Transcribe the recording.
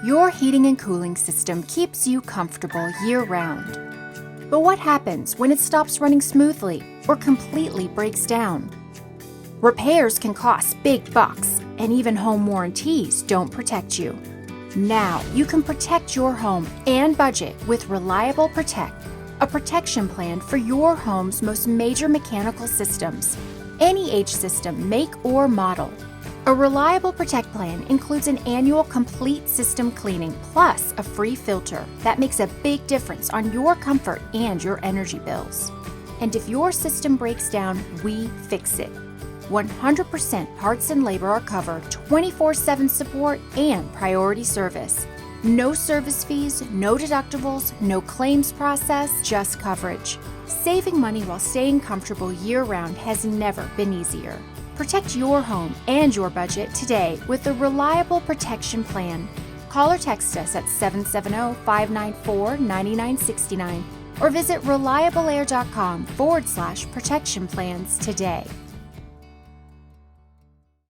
Your heating and cooling system keeps you comfortable year-round. But what happens when it stops running smoothly or completely breaks down? Repairs can cost big bucks, and even home warranties don't protect you. Now you can protect your home and budget with Reliable Protect, a protection plan for your home's most major mechanical systems, any age system, make or model. A Reliable Protect plan includes an annual complete system cleaning plus a free filter that makes a big difference on your comfort and your energy bills. And if your system breaks down, we fix it. 100% parts and labor are covered, 24/7 support, and priority service. No service fees, no deductibles, no claims process, just coverage. Saving money while staying comfortable year-round has never been easier. Protect your home and your budget today with the Reliable Protection Plan. Call or text us at 770-594-9969 or visit reliableair.com/protection plans today.